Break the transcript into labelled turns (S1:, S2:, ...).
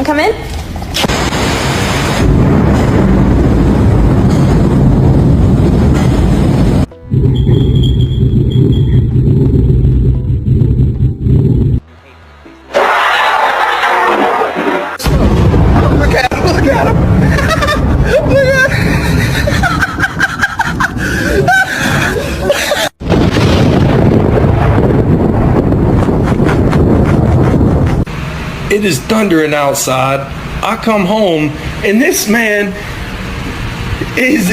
S1: wanna come in?
S2: Look at him, look at him. Look at him. It is thundering outside. I come home and this man is